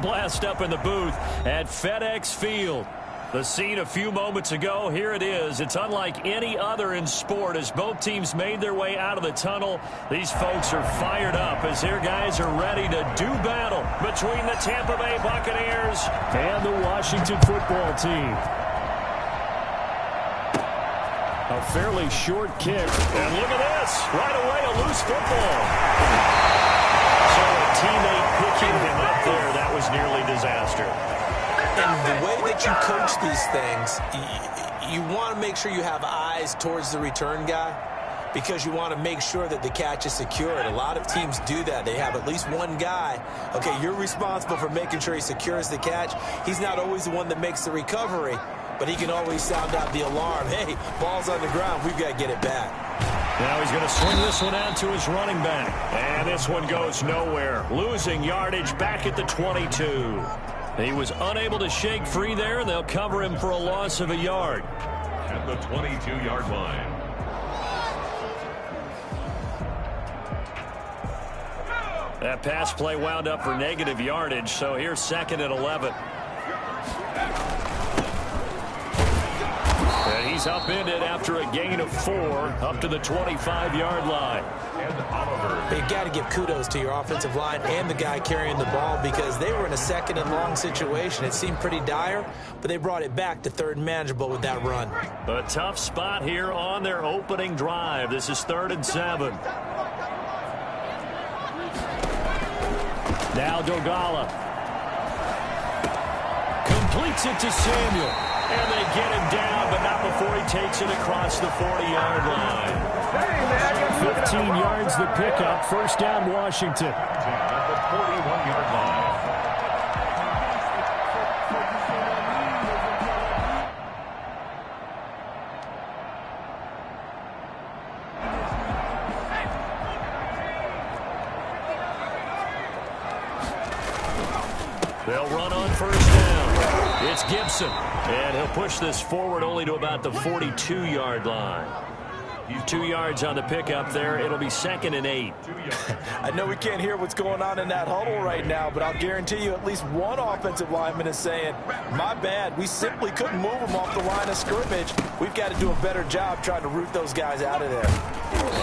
blast up in the booth at FedEx Field. The scene a few moments ago, here it is. It's unlike any other in sport as both teams made their way out of the tunnel. These folks are fired up as their guys are ready to do battle between the Tampa Bay Buccaneers and the Washington football team. A fairly short kick. And look at this. Right away, a loose football. So a teammate picking him up there, that was nearly disaster. And the way that you coach these things, you want to make sure you have eyes towards the return guy because you want to make sure that the catch is secured. A lot of teams do that. They have at least one guy. Okay, you're responsible for making sure he secures the catch. He's not always the one that makes the recovery, but he can always sound out the alarm. Hey, ball's on the ground. We've got to get it back. Now he's going to swing this one out to his running back. And this one goes nowhere. Losing yardage back at the 22. He was unable to shake free there, and they'll cover him for a loss of a yard. At the 22-yard line. That pass play wound up for negative yardage, so here's 2nd and 11. And he's upended after a gain of 4 up to the 25-yard line. You got to give kudos to your offensive line and the guy carrying the ball because they were in a 2nd and long situation. It seemed pretty dire, but they brought it back to 3rd and manageable with that run. A tough spot here on their opening drive. This is 3rd and 7. Now Dogala completes it to Samuel. And they get him down, but not before he takes it across the 40-yard line. 15 yards the pickup. 1st down, Washington. At the 41-yard line. They'll run on 1st down. It's Gibson. And he'll push this forward only to about the 42-yard line. 2 yards on the pickup there. It'll be 2nd and 8. I know we can't hear what's going on in that huddle right now, but I'll guarantee you at least one offensive lineman is saying, my bad, we simply couldn't move them off the line of scrimmage. We've got to do a better job trying to root those guys out of there.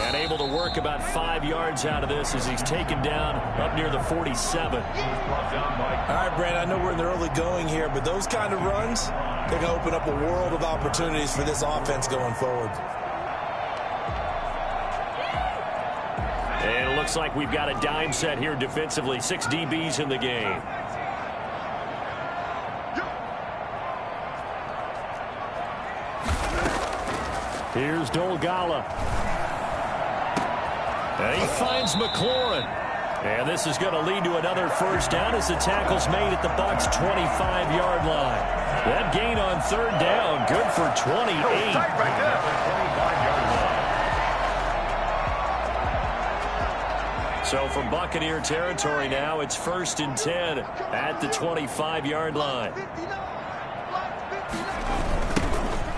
And able to work about 5 yards out of this as he's taken down up near the 47. All right, Brandon, I know we're in the early going here, but those kind of runs, they're going to open up a world of opportunities for this offense going forward. And it looks like we've got a dime set here defensively. 6 DBs in the game. Here's Dolgala. And he finds McLaurin. And this is going to lead to another 1st down as the tackle's made at the Bucs' 25-yard line. That gain on 3rd down, good for 28. So from Buccaneer territory now, it's 1st and 10 at the 25-yard line.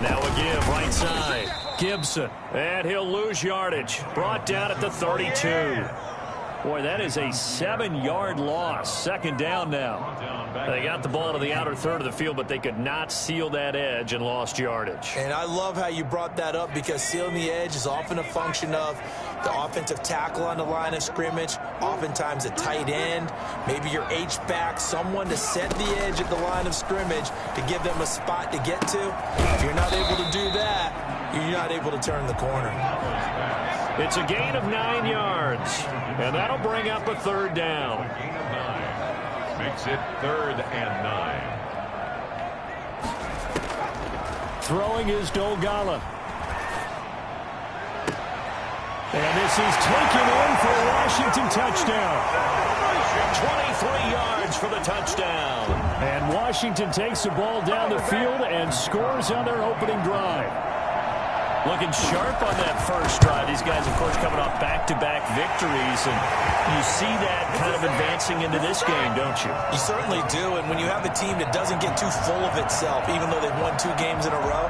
Now a give right side. Gibson. And he'll lose yardage. Brought down at the 32. Boy, that is a 7-yard loss. 2nd down now. They got the ball to the outer third of the field, but they could not seal that edge and lost yardage. And I love how you brought that up because sealing the edge is often a function of the offensive tackle on the line of scrimmage, oftentimes a tight end, maybe your H-back, someone to set the edge at the line of scrimmage to give them a spot to get to. If you're not able to do that, you're not able to turn the corner. It's a gain of 9 yards, and that'll bring up a 3rd down. Gain of 9 makes it 3rd and 9. Throwing is Dolgala. And this is taken in for a Washington touchdown. 23 yards for the touchdown. And Washington takes the ball down the field and scores on their opening drive. Looking sharp on that first drive. These guys, of course, coming off back-to-back victories. And you see that kind of advancing into this game, don't you? You certainly do. And when you have a team that doesn't get too full of itself, even though they've won 2 games in a row,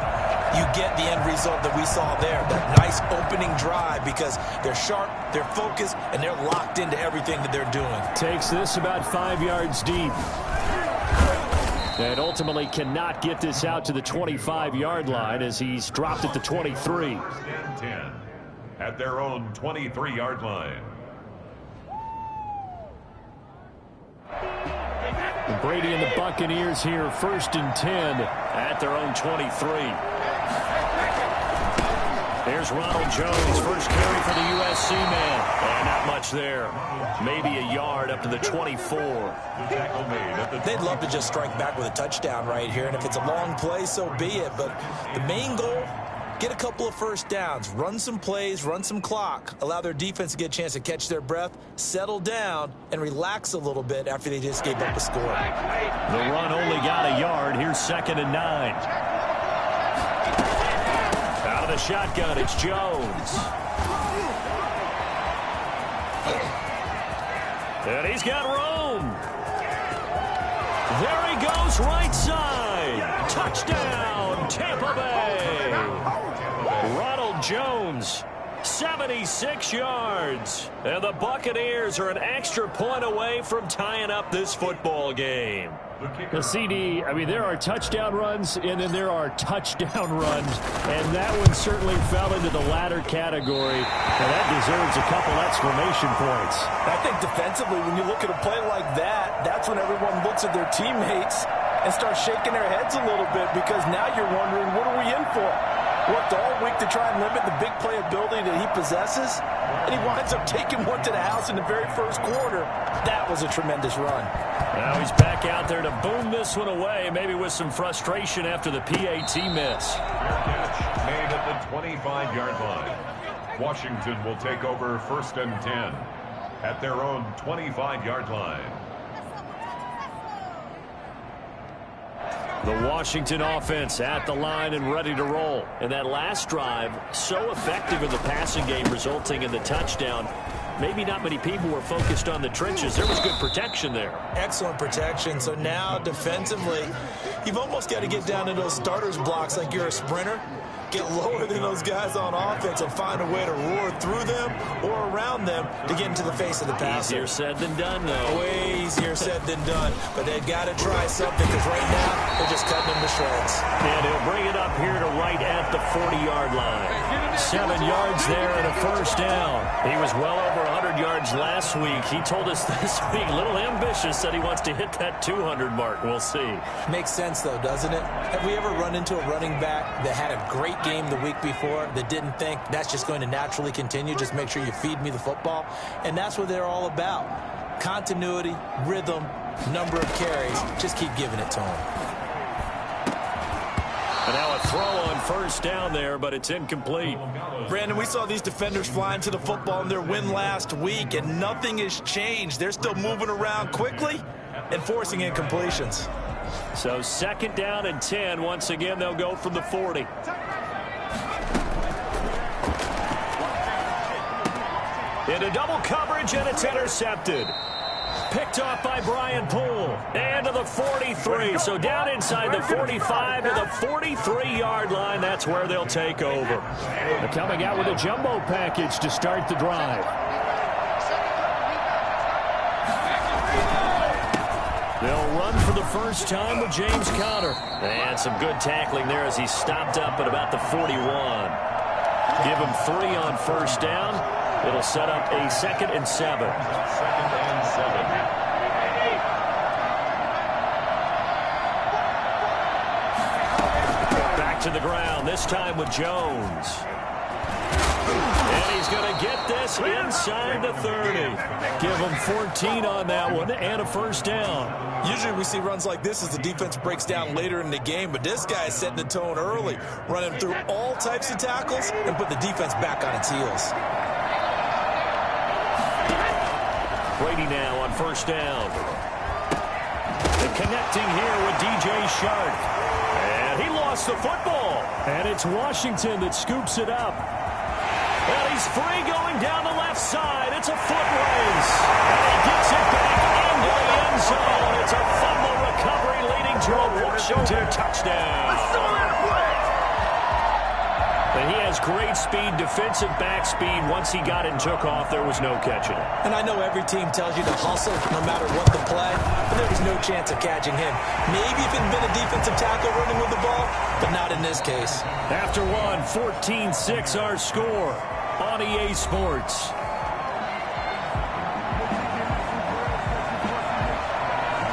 you get the end result that we saw there. That nice opening drive because they're sharp, they're focused, and they're locked into everything that they're doing. Takes this about 5 yards deep. And ultimately cannot get this out to the 25-yard line as he's dropped at the 23. And 10 at their own 23-yard line. Brady and the Buccaneers here, 1st and 10 at their own 23. There's Ronald Jones, first carry for the USC man. And not much there. Maybe a yard up to the 24. They'd love to just strike back with a touchdown right here, and if it's a long play, so be it. But the main goal, get a couple of first downs, run some plays, run some clock, allow their defense to get a chance to catch their breath, settle down, and relax a little bit after they just gave up a score. The run only got a yard. Here's 2nd and 9. Out of the shotgun, it's Jones. And he's got room. There he goes, right side. Touchdown, Tampa Bay. Ronald Jones, 76 yards. And the Buccaneers are an extra point away from tying up this football game. The CD, I mean, there are touchdown runs, and then there are touchdown runs, and that one certainly fell into the latter category, and that deserves a couple exclamation points. I think defensively, when you look at a play like that, that's when everyone looks at their teammates and starts shaking their heads a little bit, because now you're wondering, what are we in for? Worked all week to try and limit the big play ability that he possesses, and he winds up taking one to the house in the very first quarter. That was a tremendous run. Now he's back out there to boom this one away, maybe with some frustration after the PAT miss. Catch made at the 25-yard line. Washington will take over 1st and 10 at their own 25-yard line. The Washington offense at the line and ready to roll. And that last drive, so effective in the passing game, resulting in the touchdown. Maybe not many people were focused on the trenches. There was good protection there. Excellent protection. So now defensively, you've almost got to get down to those starters blocks like you're a sprinter. Get lower than those guys on offense and find a way to roar through them or around them to get into the face of the passer. Easier said than done, though. Way easier said than done. But they've got to try something, because right now they're just cutting them to shreds. And he'll bring it up here to right at the 40-yard line. 7 yards there and a first down. He was well over 100 yards last week. He told us this week, a little ambitious, that he wants to hit that 200 mark. We'll see. Makes sense, though, doesn't it? Have we ever run into a running back that had a great game the week before that didn't think that's just going to naturally continue? Just make sure you feed me the football. And that's what they're all about. Continuity, rhythm, number of carries. Just keep giving it to them. And now a throw on first down there, but it's incomplete. Brandon, we saw these defenders flying to the football in their win last week, and nothing has changed. They're still moving around quickly and forcing incompletions. So 2nd down and 10. Once again, they'll go from the 40. Into double coverage, and it's intercepted. Picked off by Brian Poole. And to the 43. So down inside the 45 to the 43-yard line. That's where they'll take over. They're coming out with a jumbo package to start the drive. They'll run for the first time with James Conner. And some good tackling there as he stopped up at about the 41. Give him 3 on first down. It'll set up a 2nd and 7. 2nd and 7. Back to the ground, this time with Jones. And he's going to get this inside the 30. Give him 14 on that one and a first down. Usually we see runs like this as the defense breaks down later in the game, but this guy is setting the tone early, running through all types of tackles and put the defense back on its heels. Brady now on first down. And connecting here with DJ Shark. And he lost the football. And it's Washington that scoops it up. And he's free going down the left side. It's a foot race. And he gets it back into the end zone. It's a fumble recovery leading to a Washington touchdown. And he has great speed, defensive back speed. Once he got it and took off, there was no catching it. And I know every team tells you to hustle no matter what the play, but there was no chance of catching him. Maybe if it had been a defensive tackle running with the ball, but not in this case. After one, 14-6 our score on EA Sports.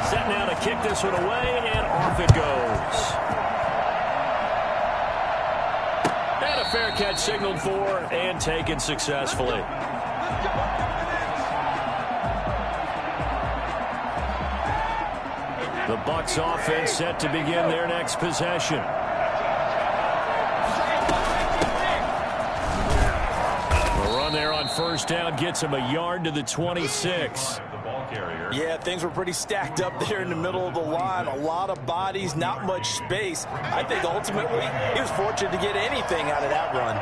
Set now to kick this one away, and off it goes. And a fair catch signaled for and taken successfully. The Bucs offense set to begin their next possession. The run there on first down gets him a yard to the 26. Yeah, things were pretty stacked up there in the middle of the line. A lot of bodies, not much space. I think ultimately he was fortunate to get anything out of that run.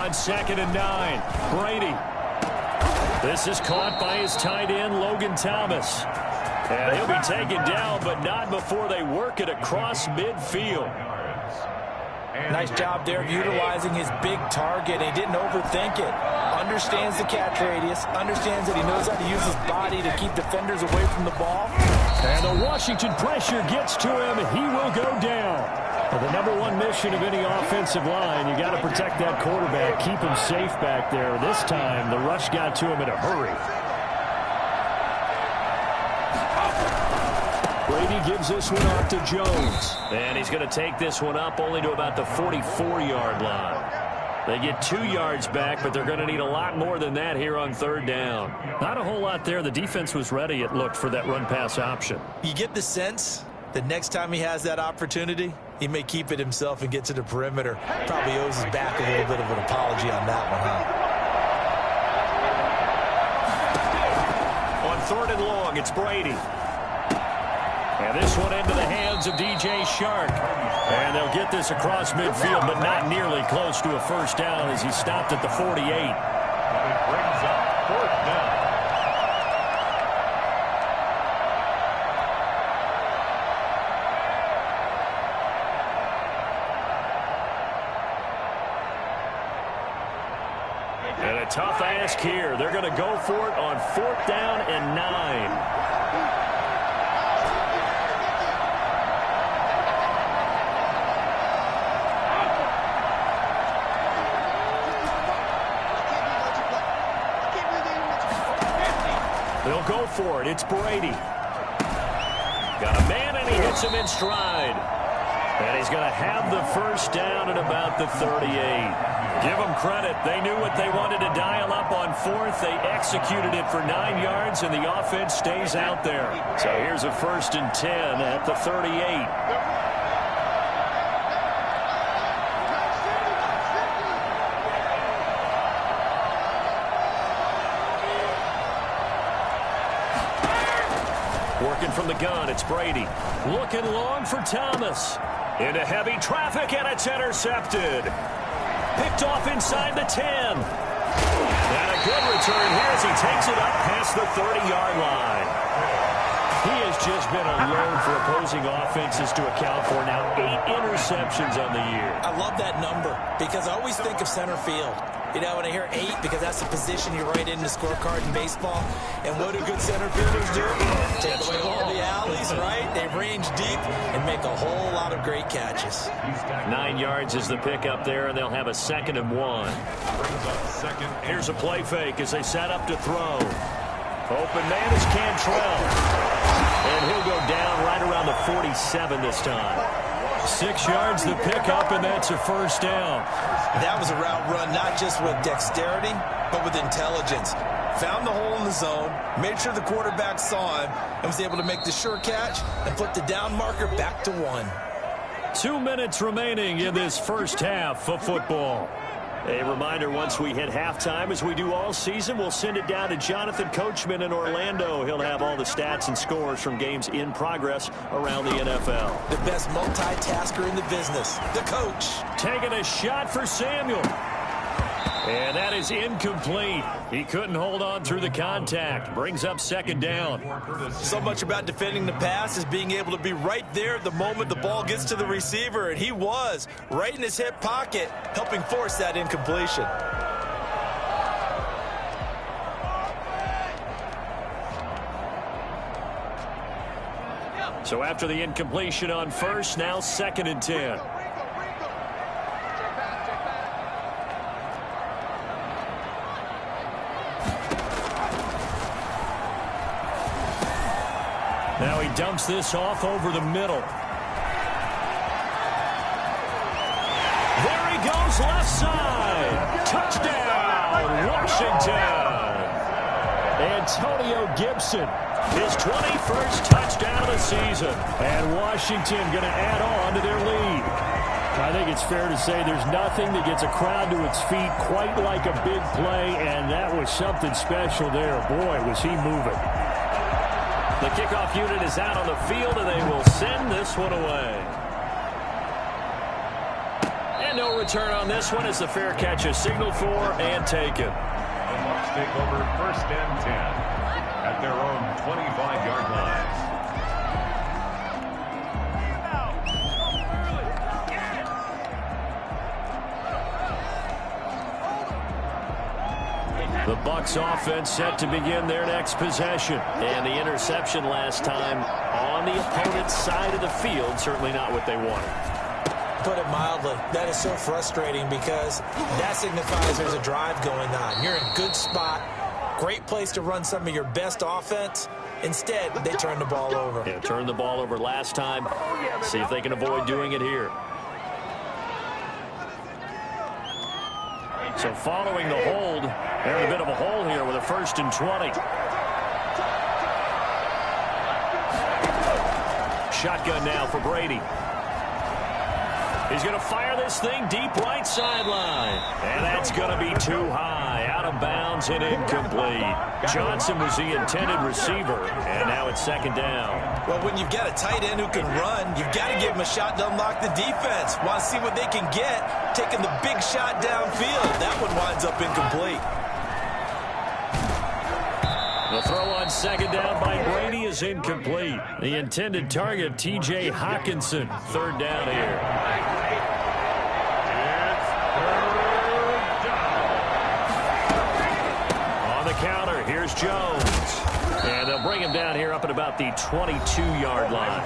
On 2nd and 9, Brady. This is caught by his tight end, Logan Thomas. And he'll be taken down, but not before they work it across midfield. Nice job there of utilizing his big target. He didn't overthink it. Understands the catch radius. Understands that he knows how to use his body to keep defenders away from the ball. And the Washington pressure gets to him. He will go down. Well, the number one mission of any offensive line, you got to protect that quarterback, keep him safe back there. This time, the rush got to him in a hurry. Brady gives this one off to Jones. And he's going to take this one up only to about the 44-yard line. They get 2 yards back, but they're going to need a lot more than that here on 3rd down. Not a whole lot there. The defense was ready, it looked, for that run-pass option. You get the sense that next time he has that opportunity, he may keep it himself and get to the perimeter. Probably owes his back a little bit of an apology on that one, huh? On 3rd and long, it's Brady. And this one into the hands of DJ Shark. And they'll get this across midfield, but not nearly close to a first down as he stopped at the 48. And it brings up 4th down. And a tough ask here. They're going to go for it on 4th down and 9. They'll go for it. It's Brady. Got a man, and he hits him in stride. And he's going to have the first down at about the 38. Give them credit. They knew what they wanted to dial up on 4th. They executed it for 9 yards, and the offense stays out there. So here's a 1st and 10 at the 38. Working from the gun, it's Brady. Looking long for Thomas. Into heavy traffic, and it's intercepted. Picked off inside the 10. And a good return here as he takes it up past the 30-yard line. He has just been a load for opposing offenses to account for now. 8 interceptions on the year. I love that number because I always think of center field. You know, when I hear 8, because that's the position you write in the scorecard in baseball. And what do good center fielders do? Take away all the alleys, right? They range deep and make a whole lot of great catches. 9 yards is the pickup there, and they'll have a 2nd and 1. Here's a play fake as they set up to throw. Open man is Cantrell. And he'll go down right around the 47 this time. 6 yards the pickup, and that's a first down. That was a route run not just with dexterity, but with intelligence. Found the hole in the zone, made sure the quarterback saw him, and was able to make the sure catch and put the down marker back to 1. 2 minutes remaining in this first half of football. A reminder, once we hit halftime, as we do all season, we'll send it down to Jonathan Coachman in Orlando. He'll have all the stats and scores from games in progress around the NFL. The best multitasker in the business, the coach. Taking a shot for Samuel. And that is incomplete. He couldn't hold on through the contact. Brings up second down. So much about defending the pass is being able to be right there the moment the ball gets to the receiver, and he was right in his hip pocket, helping force that incompletion. So after the incompletion on first, now 2nd and 10. Now he dumps this off over the middle. There he goes, left side. Touchdown, Washington. Antonio Gibson, his 21st touchdown of the season. And Washington going to add on to their lead. I think it's fair to say there's nothing that gets a crowd to its feet quite like a big play, and that was something special there. Boy, was he moving. The kickoff unit is out on the field, and they will send this one away. And no return on this one as the fair catch is signaled for and taken. The Bucs take over 1st and 10 at their own 25-yard line. The Bucs offense set to begin their next possession. And the interception last time on the opponent's side of the field, certainly not what they wanted. Put it mildly, that is so frustrating because that signifies there's a drive going on. You're in a good spot, great place to run some of your best offense. Instead, they turn the ball over. Yeah, turned the ball over last time. See if they can avoid doing it here. So following the hold, they're in a bit of a hole here with a 1st and 20. Shotgun now for Brady. He's going to fire this thing deep right sideline. And that's going to be too high. Out of bounds and incomplete. Johnson was the intended receiver. And now it's 2nd down. Well, when you've got a tight end who can run, you've got to give him a shot to unlock the defense. Want to see what they can get, taking the big shot downfield. That one winds up incomplete. The throw on 2nd down by Brady is incomplete. The intended target, T.J. Hawkinson. 3rd down here. On the counter, here's Jones. And they'll bring him down here up at about the 22-yard line.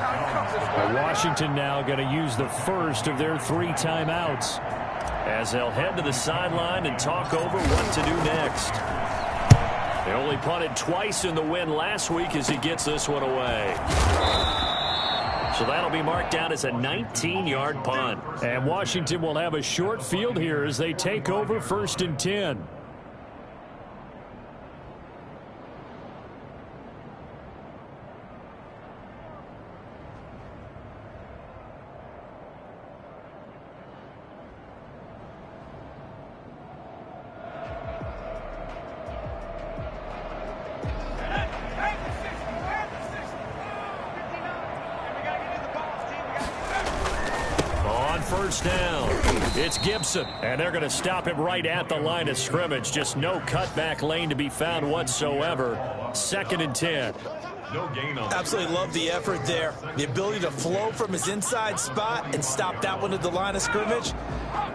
Well, Washington now going to use the first of their 3 timeouts as they'll head to the sideline and talk over what to do next. They only punted twice in the win last week as he gets this one away. So that'll be marked down as a 19-yard punt. And Washington will have a short field here as they take over 1st and 10. First down. It's Gibson, and they're going to stop him right at the line of scrimmage. Just no cutback lane to be found whatsoever. 2nd and 10. No gain on. Absolutely love the effort there. The ability to flow from his inside spot and stop that one at the line of scrimmage.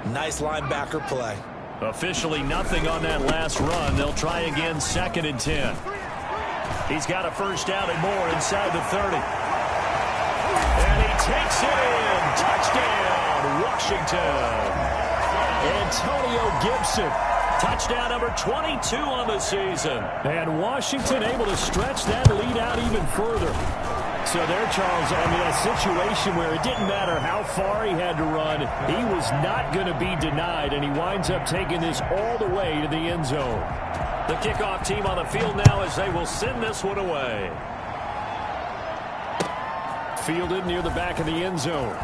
Nice linebacker play. Officially nothing on that last run. They'll try again 2nd and 10. He's got a 1st down and more inside the 30. And he takes it in. Touchdown, Washington. Antonio Gibson. Touchdown number 22 on the season. And Washington able to stretch that lead out even further. So there, Charles, I mean, a situation where it didn't matter how far he had to run, he was not going to be denied, and he winds up taking this all the way to the end zone. The kickoff team on the field now as they will send this one away. Fielded near the back of the end zone.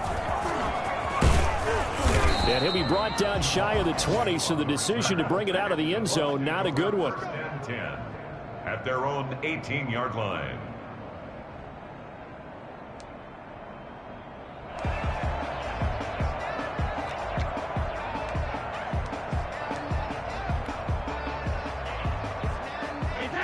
And he'll be brought down shy of the 20, so the decision to bring it out of the end zone, not a good one. 10 at their own 18-yard line.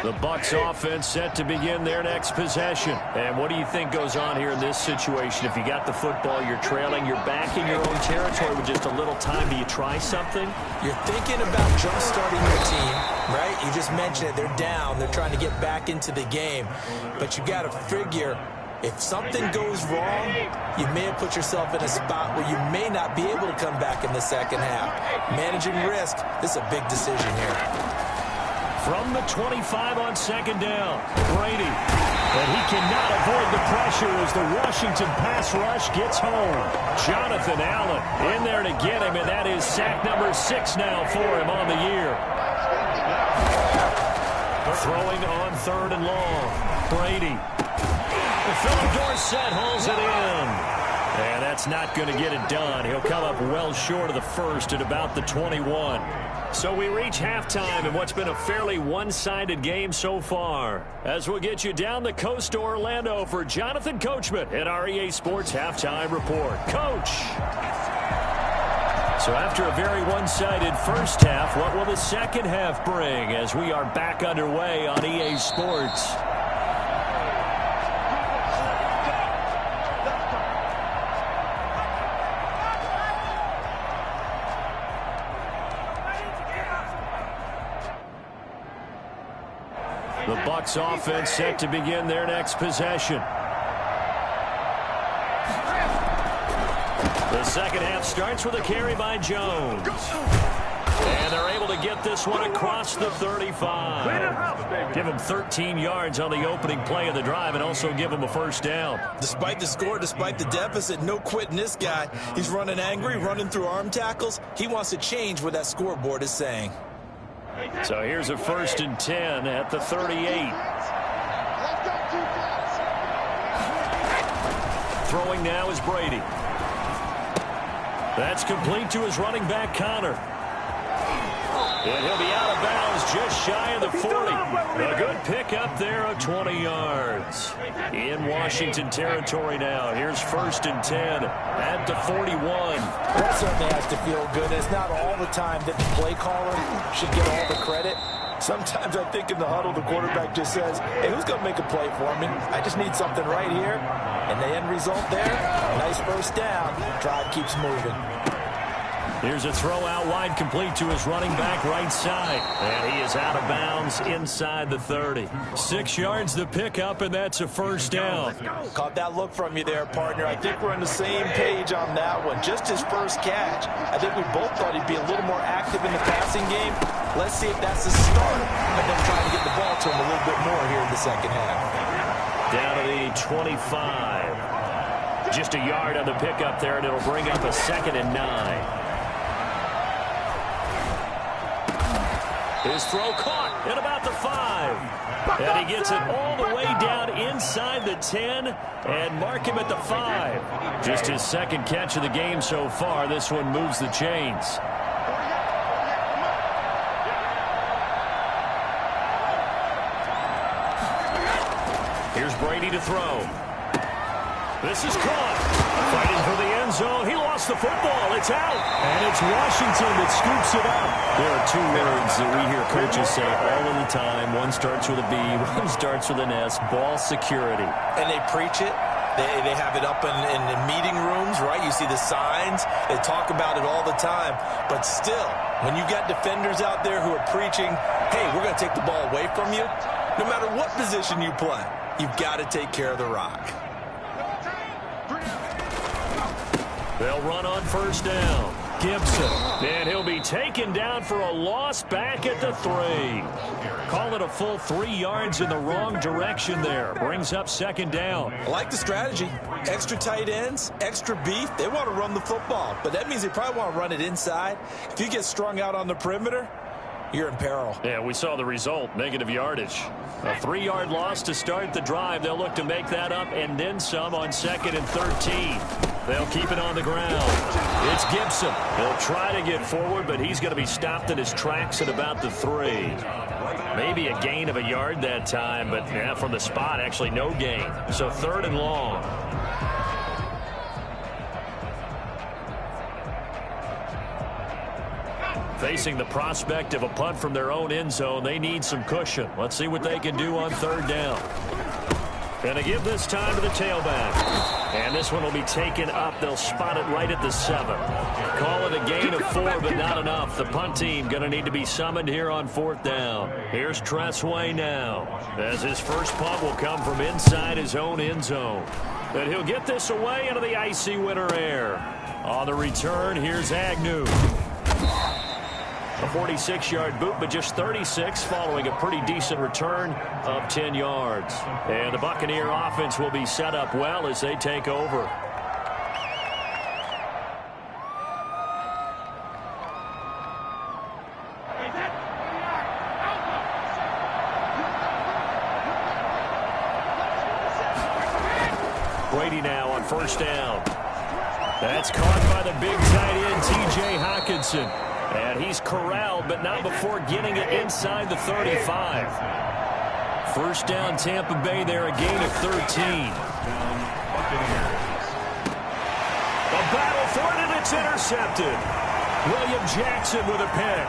The Bucs offense set to begin their next possession. And what do you think goes on here in this situation? If you got the football, you're trailing, you're back in your own territory with just a little time. Do you try something? You're thinking about jump-starting your team, right? You just mentioned it. They're down. They're trying to get back into the game. But you got to figure, if something goes wrong, you may have put yourself in a spot where you may not be able to come back in the second half. Managing risk, this is a big decision here. From the 25 on second down, Brady. And he cannot avoid the pressure as the Washington pass rush gets home. Jonathan Allen in there to get him, and that is sack number 6 now for him on the year. Throwing on 3rd and long, Brady. Philip Dorsett holds it in. And that's not going to get it done. He'll come up well short of the first at about the 21. So we reach halftime in what's been a fairly one-sided game so far. As we'll get you down the coast to Orlando for Jonathan Coachman at our EA Sports Halftime Report. Coach! So after a very one-sided first half, what will the second half bring as we are back underway on EA Sports? The Bucs offense set to begin their next possession. The second half starts with a carry by Jones. And they're able to get this one across the 35. Give him 13 yards on the opening play of the drive and also give him a first down. Despite the score, despite the deficit, no quitting this guy. He's running angry, running through arm tackles. He wants to change what that scoreboard is saying. So here's a 1st and 10 at the 38. Throwing now is Brady. That's complete to his running back, Connor. And he'll be out of bounds just shy of the 40. A good pickup there of 20 yards. In Washington territory now. Here's 1st and 10 at the 41. That certainly has to feel good. It's not all the time that the play caller should get all the credit. Sometimes I think in the huddle, the quarterback just says, hey, who's going to make a play for me? I just need something right here. And the end result there, nice first down. Drive keeps moving. Here's a throw out wide, complete to his running back right side. And he is out of bounds inside the 30. 6 yards the pickup, and that's a first down. Caught that look from you there, partner. I think we're on the same page on that one. Just his first catch. I think we both thought he'd be a little more active in the passing game. Let's see if that's the start of them trying to get the ball to him a little bit more here in the second half. Down to the 25. Just a yard on the pickup there, and it'll bring up a 2nd and 9. His throw caught at about the 5. And he gets it all the way down inside the 10 and mark him at the 5. Just his 2nd catch of the game so far. This one moves the chains. Here's Brady to throw. This is caught. Fighting for the end zone. He lost the football. It's out. And it's Washington that scoops it up. There are 2 words that we hear coaches say all of the time. One starts with a B, one starts with an S. Ball security. And they preach it. They have it up in the meeting rooms, right? You see the signs. They talk about it all the time. But still, when you got defenders out there who are preaching, hey, we're going to take the ball away from you, no matter what position you play, you've got to take care of the rock. They'll run on first down. Gibson. And he'll be taken down for a loss back at the 3. Call it a full 3 yards in the wrong direction there. Brings up 2nd down. I like the strategy. Extra tight ends, extra beef. They want to run the football, but that means they probably want to run it inside. If you get strung out on the perimeter, you're in peril. Yeah, we saw the result, negative yardage. A 3-yard loss to start the drive. They'll look to make that up and then some on 2nd and 13. They'll keep it on the ground. It's Gibson. He'll try to get forward, but he's going to be stopped in his tracks at about the 3. Maybe a gain of a yard that time, but yeah, from the spot, actually no gain. So 3rd and long. Facing the prospect of a punt from their own end zone, they need some cushion. Let's see what they can do on third down. Going to give this time to the tailback. And this one will be taken up. They'll spot it right at the 7. Call it a gain of 4, but not enough. The punt team going to need to be summoned here on fourth down. Here's Tressway now, as his first punt will come from inside his own end zone. And he'll get this away into the icy winter air. On the return, here's Agnew. A 46-yard boot, but just 36 following a pretty decent return of 10 yards. And the Buccaneer offense will be set up well as they take over. Brady now on first down. That's caught by the big tight end, T.J. Hockenson. And he's corralled, but not before getting it inside the 35. First down, Tampa Bay there, a gain of 13. A battle for it, and it's intercepted. William Jackson with a pick.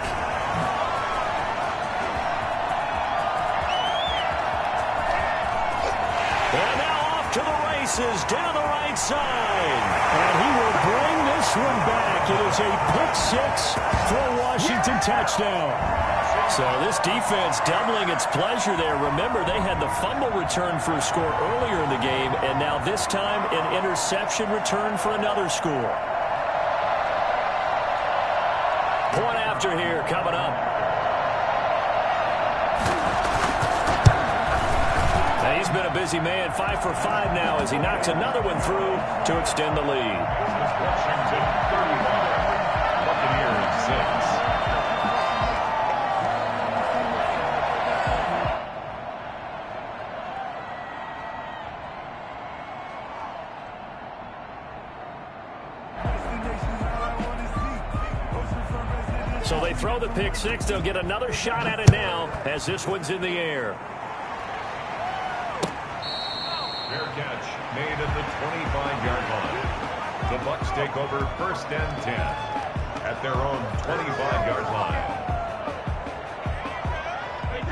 And now off to the races, down the right side. And he will bring this one back. It is a pick 6 for a Washington touchdown. So this defense doubling its pleasure there. Remember, they had the fumble return for a score earlier in the game, and now this time an interception return for another score. Point after here coming up. Now he's been a busy man, 5 for 5 now as he knocks another one through to extend the lead. Washington 31, Buccaneers 6. So they throw the pick 6. They'll get another shot at it now as this one's in the air. Fair catch made at the 25-yard line. The Bucs take over first and 10 at their own 25-yard line.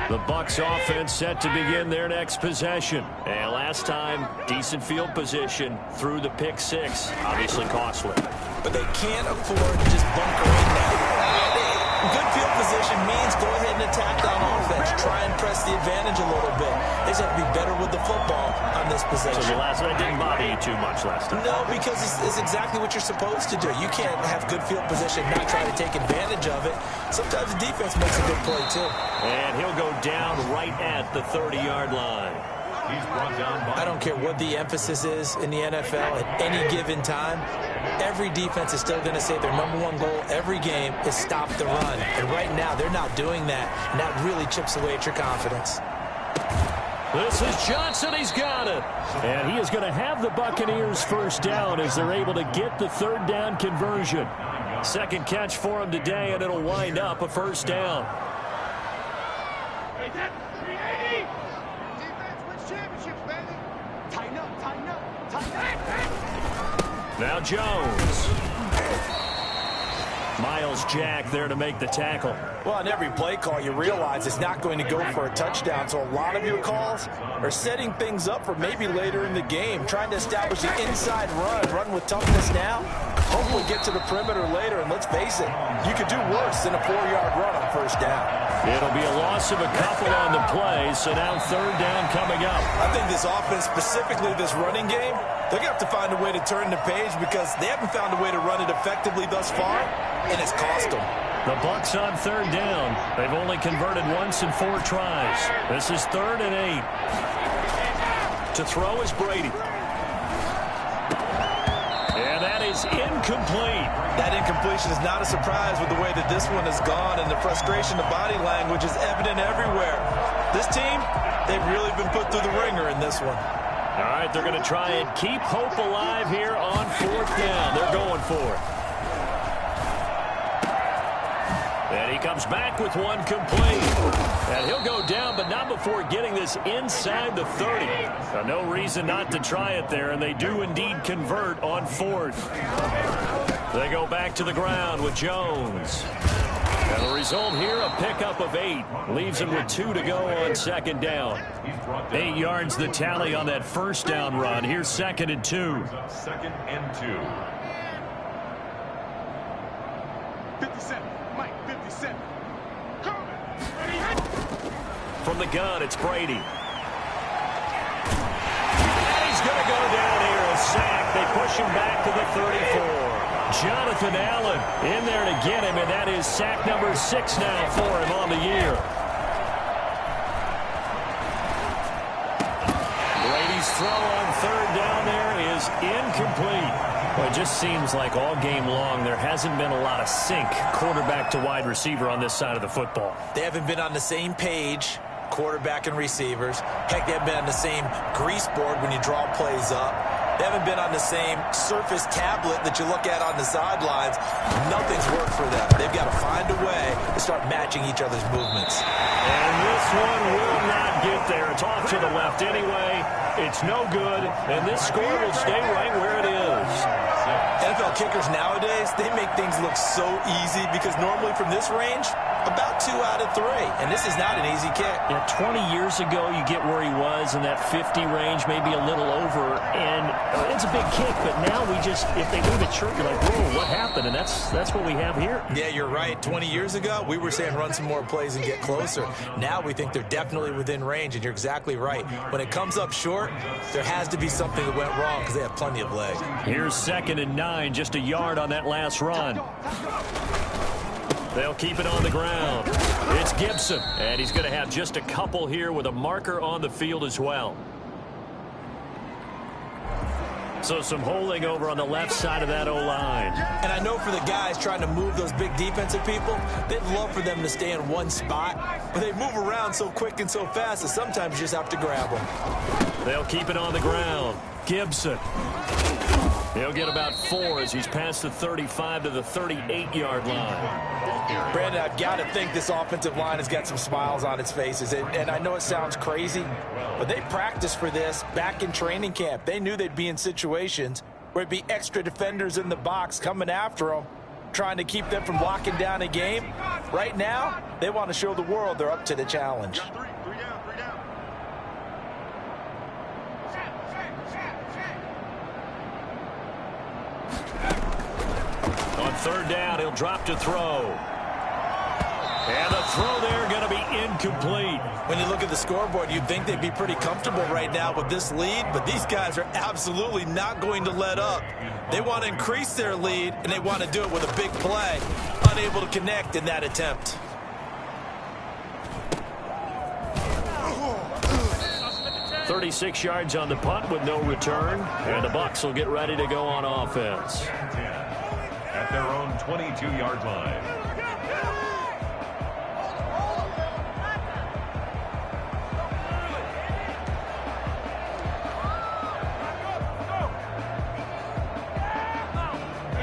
The Bucs offense set to begin their next possession. And last time, decent field position through the pick 6. Obviously costly. But they can't afford to just bunker in now. Good field position means go ahead and attack on offense. Try and press the advantage a little bit. They just have to be better with the football on this possession. So the last one didn't bother you too much last time. No, because it's exactly what you're supposed to do. You can't have good field position, not try to take advantage of it. Sometimes the defense makes a good play, too. And he'll go down right at the 30-yard line. He's brought down by... I don't care what the emphasis is in the NFL at any given time. Every defense is still going to say their #1 goal every game is stop the run. And right now, they're not doing that. And that really chips away at your confidence. This is Johnson. He's got it. And he is going to have the Buccaneers first down as they're able to get the third down conversion. Second catch for him today, and it'll wind up a first down. Now Jones. Miles Jack there to make the tackle. Well, on every play call, you realize it's not going to go for a touchdown. So a lot of your calls are setting things up for maybe later in the game, trying to establish the inside run with toughness now. Hopefully get to the perimeter later, and let's face it, you could do worse than a 4-yard run on first down. It'll be a loss of a couple on the play, so now third down coming up. I think this offense, specifically this running game, they're going to have to find a way to turn the page because they haven't found a way to run it effectively thus far, and it's cost them. The Bucs on third down. They've only converted once in 4 tries. This is 3rd and 8. To throw is Brady. And that is incomplete. That incompletion is not a surprise with the way that this one has gone, and the frustration, the body language is evident everywhere. This team, they've really been put through the ringer in this one. All right, they're going to try and keep hope alive here on 4th down. They're going for it. And he comes back with one complete. And he'll go down, but not before getting this inside the 30. So no reason not to try it there, and they do indeed convert on 4th. They go back to the ground with Jones. And the result here, a pickup of 8. Leaves him with 2 to go on second down. 8 yards the tally on that first down run. Here's 2nd and 2. 2nd and 2. 57. Mike, 57. From the gun, it's Brady. And he's going to go down here, a sack. They push him back to the 34. Jonathan Allen in there to get him, and that is sack number 6 now for him on the year. Brady's throw on 3rd down there is incomplete. Well, it just seems like all game long there hasn't been a lot of sync quarterback to wide receiver on this side of the football. They haven't been on the same page, quarterback and receivers. Heck, they haven't been on the same grease board when you draw plays up. They haven't been on the same Surface tablet that you look at on the sidelines. Nothing's worked for them. They've got to find a way to start matching each other's movements. And this one will not get there. It's off to the left anyway. It's no good, and this score will stay right where it is. NFL kickers nowadays, they make things look so easy because normally from this range, about 2 out of 3. And this is not an easy kick. Yeah, 20 years ago, you get where he was in that 50 range, maybe a little over, and it's a big kick. But now we just, if they leave it short, you're like, whoa, what happened? And that's what we have here. Yeah, you're right. 20 years ago, we were saying run some more plays and get closer. Now we think they're definitely within range, and you're exactly right. When it comes up short, there has to be something that went wrong because they have plenty of leg. Here's 2nd and 9, just a yard on that last run. They'll keep it on the ground. It's Gibson, and he's going to have just a couple here with a marker on the field as well. So some holding over on the left side of that O-line. And I know for the guys trying to move those big defensive people, they'd love for them to stay in one spot, but they move around so quick and so fast that sometimes you just have to grab them. They'll keep it on the ground. Gibson. He'll get about 4 as he's past the 35 to the 38-yard line. Brandon, I've got to think this offensive line has got some smiles on its faces. And I know it sounds crazy, but they practiced for this back in training camp. They knew they'd be in situations where it'd be extra defenders in the box coming after them, trying to keep them from locking down a game. Right now, they want to show the world they're up to the challenge. On 3rd down, he'll drop to throw. And the throw there going to be incomplete. When you look at the scoreboard, you'd think they'd be pretty comfortable right now with this lead, but these guys are absolutely not going to let up. They want to increase their lead, and they want to do it with a big play. Unable to connect in that attempt. "36 yards on the punt with no return, and the Bucs will get ready to go on offense. At their own 22-yard line.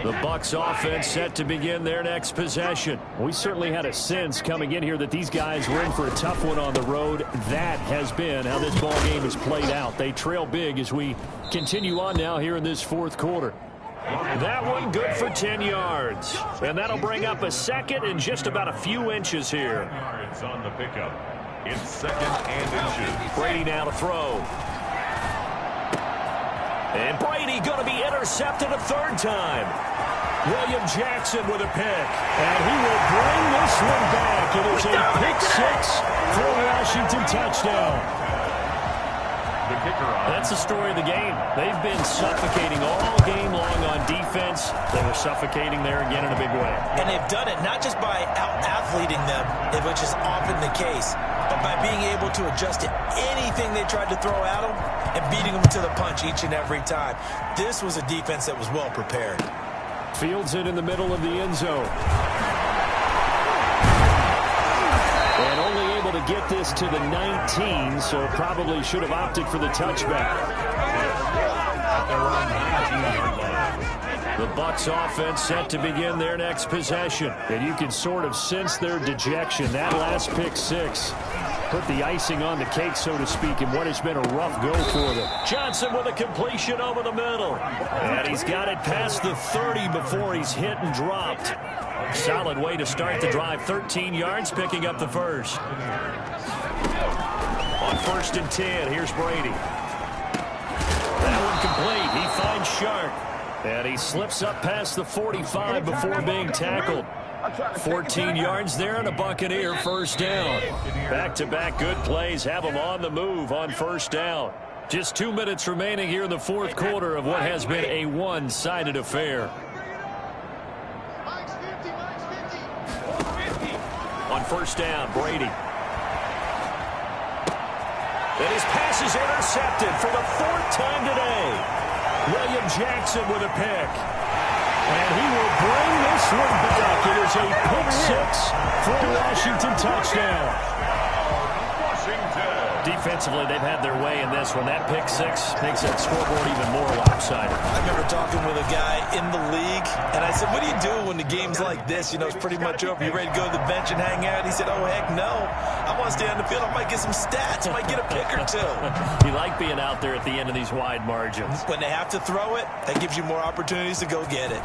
The Bucs offense set to begin their next possession. We certainly had a sense coming in here that these guys were in for a tough one on the road. That has been how this ball game has played out. They trail big as we continue on now here in this 4th quarter. That one good for 10 yards. And that'll bring up a 2nd and just about a few inches here. Yards on the pickup. It's 2nd and inches. Brady now to throw. And Brady going to be intercepted a 3rd time. William Jackson with a pick. And he will bring this one back. It is a pick 6 for a Washington touchdown. The kicker on. That's the story of the game. They've been suffocating all game long on defense. They were suffocating there again in a big way. And they've done it not just by out-athleting them, which is often the case, but by being able to adjust to anything they tried to throw at them and beating them to the punch each and every time. This was a defense that was well prepared. Fields it in the middle of the end zone. And only able to get this to the 19, so probably should have opted for the touchback. The Bucs offense set to begin their next possession. And you can sort of sense their dejection. That last pick 6 put the icing on the cake, so to speak, in what has been a rough go for them. Johnson with a completion over the middle. And he's got it past the 30 before he's hit and dropped. Solid way to start the drive. 13 yards, picking up the first. On 1st and 10, here's Brady. That one complete. He finds Shark. And he slips up past the 45 before being tackled. 14 yards there and a Buccaneer first down. Back-to-back good plays have them on the move on first down. Just 2 minutes remaining here in the fourth quarter of what has been a one-sided affair. On first down, Brady. And his pass is intercepted for the 4th time today. William Jackson with a pick. And he will bring this one back. It is a pick 6 for a Washington touchdown. Defensively, they've had their way in this one. That pick 6 makes that scoreboard even more lopsided. I remember talking with a guy in the league, and I said, what do you do when the game's like this? You know, it's pretty much over. You ready to go to the bench and hang out? He said, oh, heck no. I want to stay on the field. I might get some stats. I might get a pick or two. You like being out there at the end of these wide margins. When they have to throw it, that gives you more opportunities to go get it.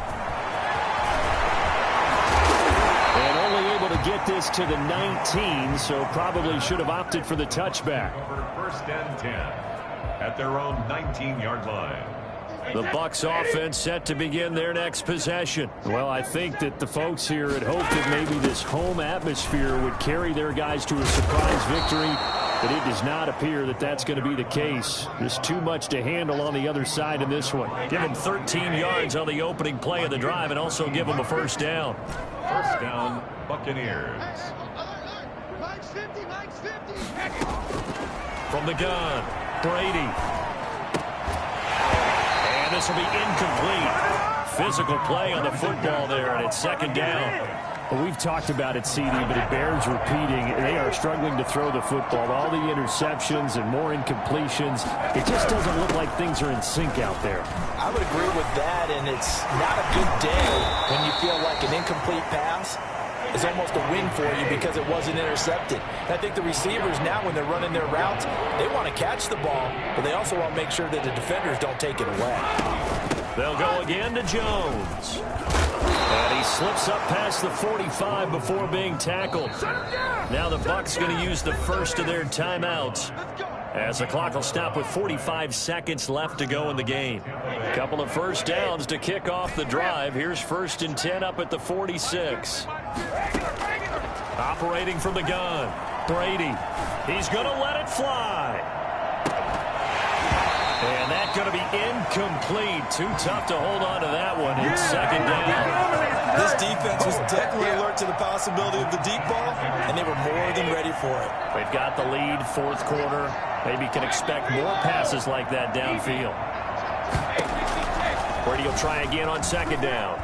And only able to get this to the 19, so probably should have opted for the touchback. Over 1st and 10 at their own 19-yard line. The Bucs offense set to begin their next possession. Well, I think that the folks here had hoped that maybe this home atmosphere would carry their guys to a surprise victory, but it does not appear that that's going to be the case. There's too much to handle on the other side in this one. Give them 13 yards on the opening play of the drive and also give them a first down. First down, Buccaneers. From the gun, Brady. And this will be incomplete. Physical play on the football there, and it's 2nd down. Well, we've talked about it, CD, but it bears repeating. They are struggling to throw the football. All the interceptions and more incompletions. It just doesn't look like things are in sync out there. I would agree with that, and it's not a good day when you feel like an incomplete pass is almost a win for you because it wasn't intercepted. And I think the receivers now, when they're running their routes, they want to catch the ball, but they also want to make sure that the defenders don't take it away. They'll go again to Jones. And he slips up past the 45 before being tackled. Now the Bucs going to use the first of their timeouts, as the clock will stop with 45 seconds left to go in the game. A couple of first downs to kick off the drive. Here's 1st and 10 up at the 46. Operating from the gun, Brady. He's going to let it fly. And that's going to be incomplete. Too tough to hold on to that one. It's 2nd down. This defense was definitely alert to the possibility of the deep ball, and they were more than ready for it. They've got the lead, 4th quarter. Maybe can expect more passes like that downfield. Brady will try again on 2nd down.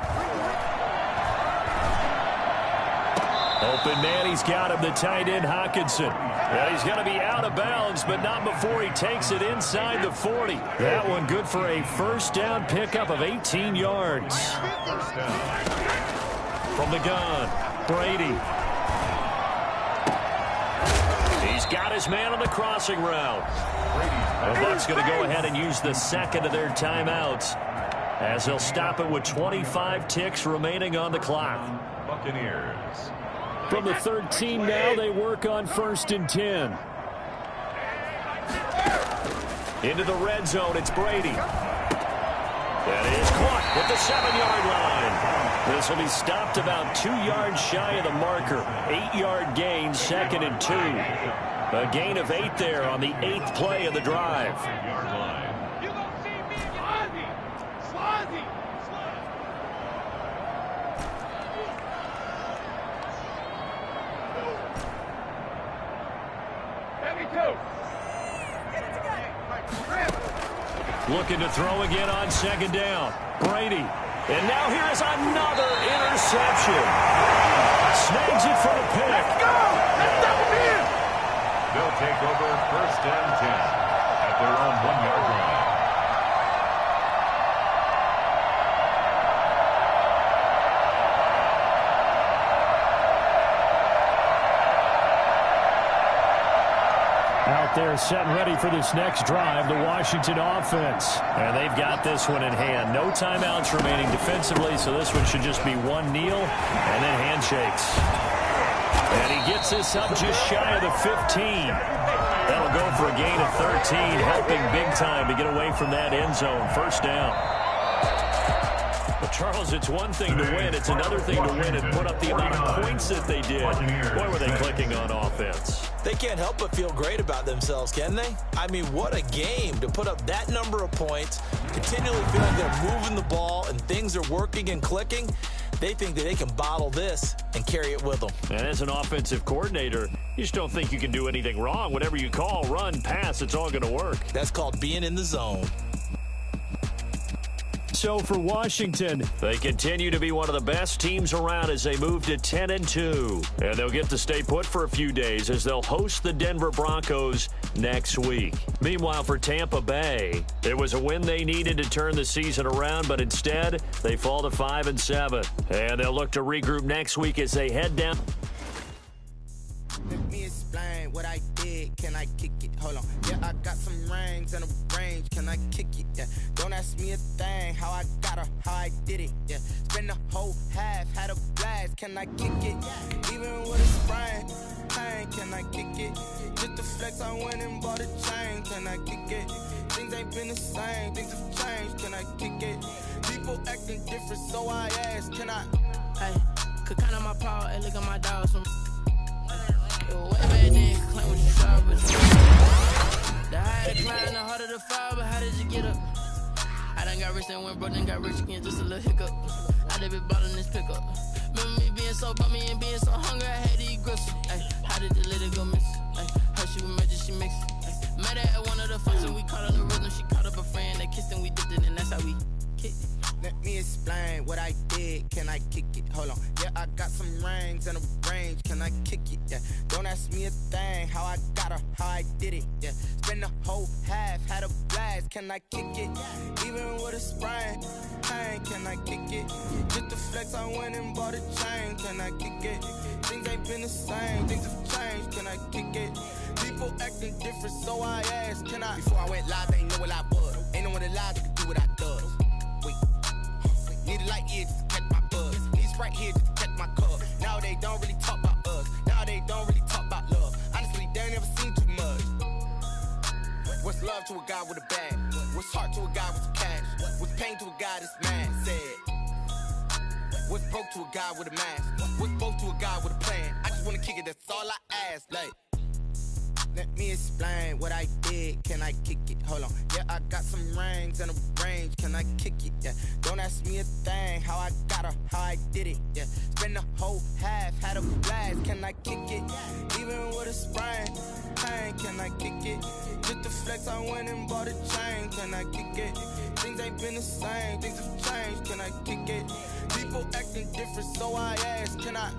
Open man, he's got him, the tight end, Hockenson. Well, he's going to be out of bounds, but not before he takes it inside the 40. That one good for a first down pickup of 18 yards. From the gun, Brady. He's got his man on the crossing route. The Bucs going to go ahead and use the 2nd of their timeouts, as they'll stop it with 25 ticks remaining on the clock. Buccaneers. From the 13 now, they work on 1st and 10. Into the red zone, it's Brady. That is caught at the 7-yard line. This will be stopped about 2 yards shy of the marker. 8-yard gain, 2nd and 2. A gain of 8 there on the 8th play of the drive. Looking to throw again on 2nd down. Brady. And now here is another interception. Snags it for the pick. Let's go! Let's double in! They'll take over 1st and 10 at their own 1-yard line. Out right, they're set and ready for this next drive, the Washington offense. And they've got this one in hand. No timeouts remaining defensively, so this one should just be one kneel and then handshakes. And he gets this up just shy of the 15. That'll go for a gain of 13, helping big time to get away from that end zone. First down. Well, Charles, it's one thing to win. It's another thing to win and put up the amount of points that they did. Boy, were they clicking on offense. They can't help but feel great about themselves, can they? I mean, what a game to put up that number of points, continually feel like they're moving the ball and things are working and clicking. They think that they can bottle this and carry it with them. And as an offensive coordinator, you just don't think you can do anything wrong. Whatever you call, run, pass, it's all going to work. That's called being in the zone. So for Washington, they continue to be one of the best teams around as they move to 10-2. And they'll get to stay put for a few days as they'll host the Denver Broncos next week. Meanwhile, for Tampa Bay, it was a win they needed to turn the season around, but instead, they fall to 5-7. And they'll look to regroup next week as they head down. Let me explain what I did. Can I kick it? Hold on. Yeah, I got some rings and a range. Can I kick it? Yeah. Don't ask me a thing. How I got her, how I did it. Yeah. Spend the whole half, had a blast. Can I kick it? Even with a sprain, pain. Can I kick it? Just to flex, I went and bought a chain. Can I kick it? Things ain't been the same. Things have changed. Can I kick it? People acting different, so I ask. Can I? Hey, could count on my paw and look at my dogs from. Way back then, claim what you saw, but the higher the climb, the harder the fall, but how did you get up? I done got rich and went broke, then got rich again, just a little hiccup. I done been bought on this pickup. Remember me being so bummy and being so hungry, I had to eat gristle. Ay, how did the little go miss? Ay, her she was magic, she mixed. Ay, met her at one of the functions, we caught on the rhythm, she caught up a friend, they kissed and we dipped it, and that's how we kicked it. Let me explain what I did. Can I kick it? Hold on. Yeah, I got some rings and a range. Can I kick it? Yeah. Don't ask me a thing. How I got her, how I did it. Yeah. Spend the whole half, had a blast. Can I kick it? Even with a sprain, pain. Can I kick it? Just to flex, I went and bought a chain. Can I kick it? Things ain't been the same. Things have changed. Can I kick it? People acting different, so I asked. Can I? Before I went live, they ain't know what I was. Ain't no one alive that could do what I does. Wait. Need a light here just to catch my buzz. Need Sprite here just to catch my cup. Now they don't really talk about us. Now they don't really talk about love. Honestly, they ain't never seen too much. What's love to a guy with a bag? What's heart to a guy with some cash? What's pain to a guy that's mad? Said. What's broke to a guy with a mask? What's broke to a guy with a plan? I just wanna kick it, that's all I ask. Like, let me explain what I did. Can I kick it? Hold on. Yeah, I got some rings and a range. Can I kick it? Yeah. Don't ask me a thing. How I got her, how I did it. Yeah. Spend the whole half, had a blast. Can I kick it? Even with a sprain, pain. Can I kick it? Just to flex, I went and bought a chain. Can I kick it? Things ain't been the same. Things have changed. Can I kick it? People acting different, so I ask. Can I?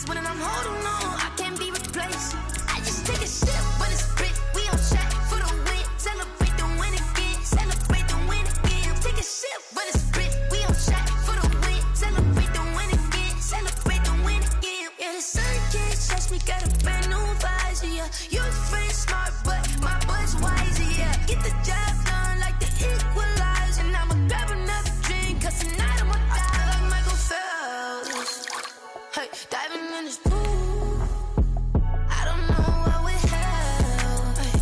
this one and I'm holding on. I can't be replaced. I just take a sip, but it's split. We on track for the win. Celebrate the win again. Celebrate the win again. Take a sip, but it's split. We on track for the win. Celebrate the win again. Celebrate the win again. Yeah, the sun can't touch me. Got a brand new visor. Yeah, your friend smart, but my bud's wiser. Yeah, get the job done like the equalizer. And I'ma grab another drink, 'cause tonight I'ma die like Michael Phelps. Hey, diving in this pool. I don't know what we have. Hey,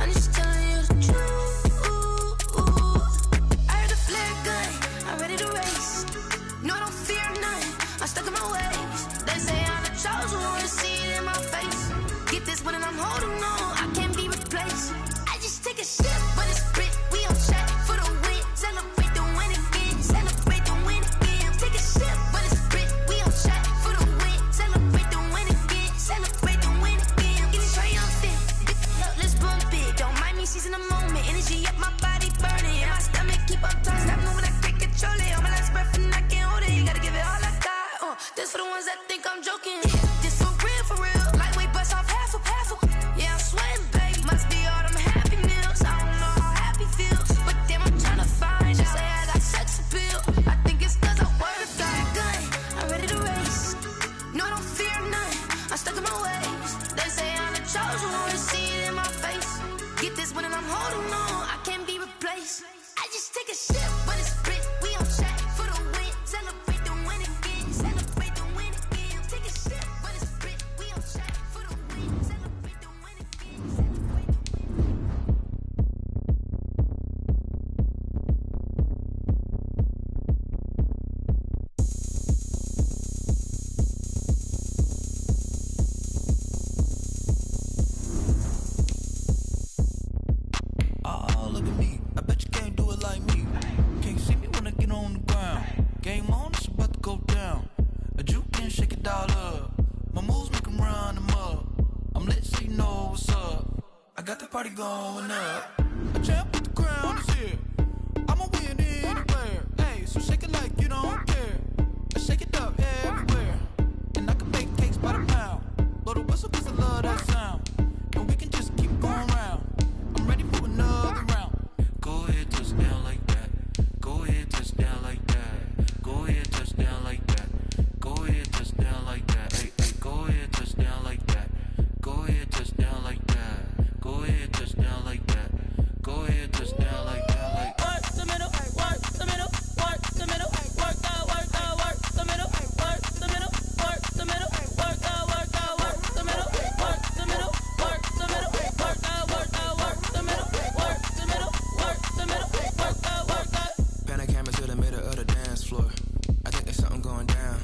I'm just telling you the truth. I heard the flare gun. I'm ready to race. No, I don't fear nothing. I'm stuck in my ways. They say I'm the chosen one. See it in my face. Get this one and I'm holding on. I can't be replaced. I just take a sip, but it's split. We on track for the win. Celebrate the win again. Celebrate the win again. Take a sip, but it's split. We on track for the win. Celebrate the win again. Celebrate the win again. Getting triumphant. Let's bump it. Don't mind me seizing the moment. Energy up my body burning. And my stomach keep up tight. Stop moving, I can't control it. On my last breath and I can't hold it. You gotta give it all I got. This for the ones that think I'm joking. This for real, for real. Lightweight bust off half a. Yeah, I'm sweating, babe. Must be all them happy meals. I don't know how happy feels, but damn, I'm tryna find you. Say I got sex appeal. I think it's 'cause I work that gun. I'm ready to race. No, I don't fear nothing. I'm stuck in my ways. They say I'm the chosen one. See it in my face. Get this one and I'm holding on. I can't be replaced. I just take a sip, but it's split. We on track for the win. Celebrate the win again. Celebrate the win again. Take a sip, but it's split. We on track for the win. Celebrate the win again. Oh, look at me. I bet you can't do it like me. Can't see me when I get on the ground. Game on, it's about to go down. A juke can shake it all up. My moves make them run them up. I'm lit so you know what's up. I got the party going up. A champ with the crown is here. I'ma win anywhere. Hey, so shake it like you don't care. Shake it up everywhere. And I can make cakes by the pound. Blow the whistle 'cause I love that sound. And we can just keep going round. I'm ready for another round. Go ahead, touch down like that. Go ahead, touch down like that. Go ahead, touch down like that. Go ahead, touch down like that. Hey, hey, go ahead, touch down like that. Go ahead, touch down like that. Go ahead, touch down like that. Go ahead, touch down like that. Like work the middle, work the middle, work the middle, work the middle, work the middle, work the middle, work the middle, work the middle, work the middle, work the middle, work the middle, work the middle, work the middle, work the. Pan a camera to the middle of the dance floor. I think there's something going down.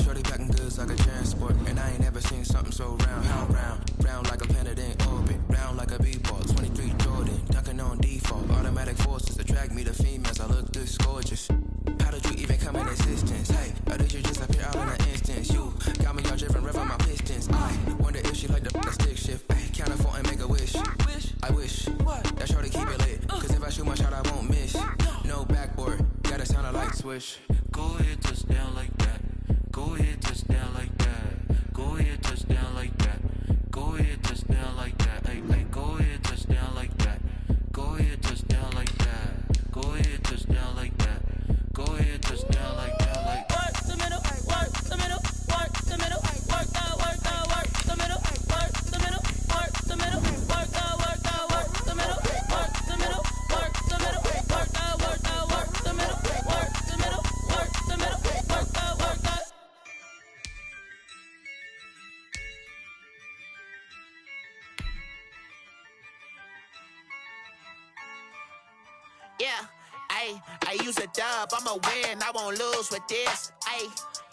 Shorty packing goods like a transport, and I ain't never seen something so round. How round? Round like a planet in orbit, round like a b-ball. 23 Jordan, dunking on default. Automatic forces attract me to females. I look this gorgeous. How did you even come in existence? Hey, or did you just appear all in an instance? You got me all driven, revving my pistons. I wonder if she like the stick shift. Ay, count a four and make a wish. I wish that shorty keep it lit, 'cause if I shoot my shot, I won't miss. No backboard, gotta sound a light switch. go ahead, touch down like that. Go ahead, touch down like that. Go ahead, touch down like that. Go ahead, touch down like that. Hey, hey, go ahead, touch down like that. Go ahead, touch down like that. Go ahead, touch down like that. Go ahead, touch down like that. Like work the middle, work the middle, work the middle, work the middle, work the middle, work the middle, work the middle, work the middle, work the middle, work the middle, work the middle, work the middle, work the middle, work the middle, work the middle, work the. Yeah, I use a dub, I'ma win, I won't lose with this.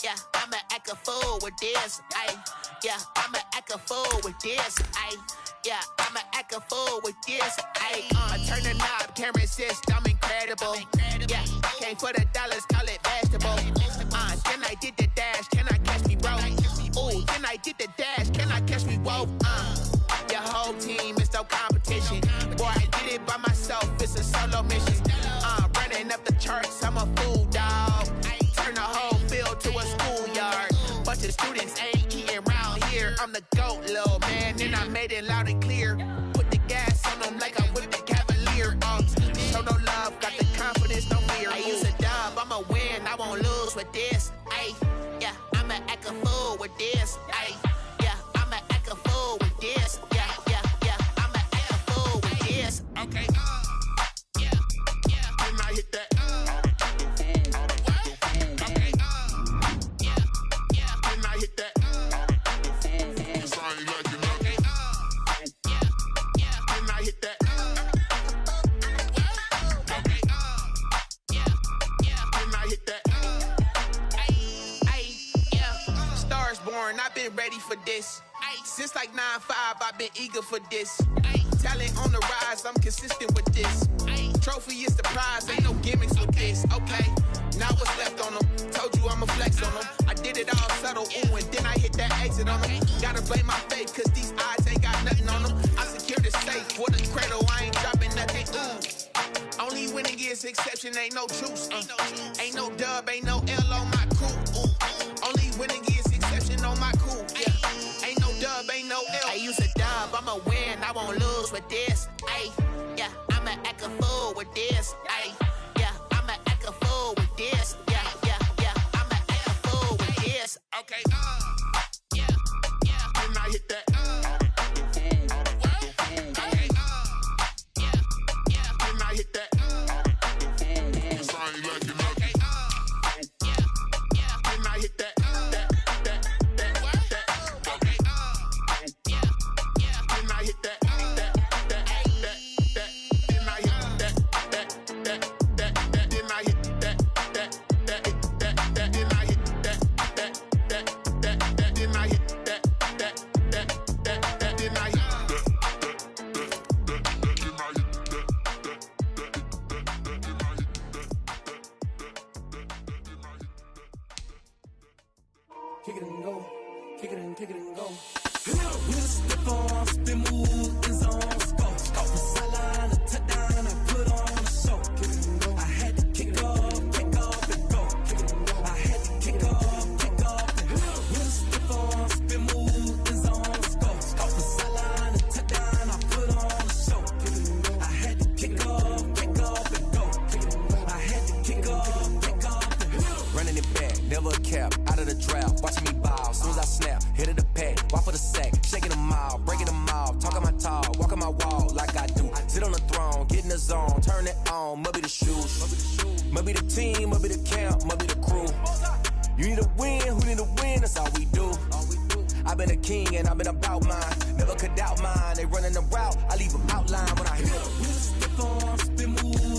Yeah, I'ma act a fool with this. Yeah, I'ma act a fool with this. Yeah, I'ma act a fool with this. I turn the knob, can't resist, I'm incredible. Yeah, came for the dollars, call it vegetable. Then I did the dash, can I catch me, bro? Ooh, then I did the dash, can I catch me, whoa? Your whole team is no competition. Boy, I did it by myself, it's a solo mission. Running up the charts, I'm a fool, dog. Turn the whole field to a schoolyard. Bunch of students ain't I'm the GOAT, little man, and I made it loud and clear. Put the gas on them like I'm with the Cavalier. Show no love, got the confidence, no fear. I use a dub, I'ma win, I won't lose with this. Ay, yeah, I'ma act a fool with this. Ay, yeah, I'ma act a fool with this. Yeah, yeah, yeah, I'ma act a fool with this. Okay, yeah, yeah, then I hit that. I've been ready for this. Since like 9-5, I've been eager for this. Talent on the rise, I'm consistent with this. Trophy is the prize, ain't no gimmicks with this. Okay, now what's left on them? Told you I'ma flex on them. I did it all subtle, ooh, and then I hit that exit on them. Gotta blame my faith, cause these eyes ain't got nothing on them. I secured the safe for the cradle, I ain't dropping nothing, ooh. Only winning is exception, ain't no truce. Ain't no dub, ain't no L on my crew, ooh. Only winning is exception on my cool, yeah. Ain't no dub, ain't no L. I use a dub, I'ma win, I won't lose with this. Ay, yeah, I'ma act a fool with this. Ay, yeah, I'ma act a fool with this. Yeah, yeah, yeah, I'ma act a fool with this. Okay, yeah, yeah, then I hit that. Okay, yeah, yeah, then I hit that. Cause I ain't like it. Okay, yeah, yeah, then I hit that. Kick it and go, kick it and kick it and go. We just step on, spin, move, in zone, let's go. Off the sideline, a touchdown, I put on a show. Kick it and go. I had to kick off and go. Kick it and go. I had to kick off and go. We just step on, spin, move, in zone, let's go. Off the sideline, a touchdown, I put on a show. Kick it and go. I had to kick off and go. Kick it and go. I had to kick off and go. Running it back, never a cap, out of the draft. Watching me ball, soon as I snap, hit of the pack, walk for the sack, shaking them all, breaking them off, talking my talk, walking my wall like I do. Sit on the throne, get in the zone, turn it on, must be the shoes, must be the team, must be the camp, must be the crew. You need a win, who need a win, that's all we do. I've been a king and I've been about mine, never could doubt mine. They running the route, I leave them outline when I hit them. We just step on, spin, move.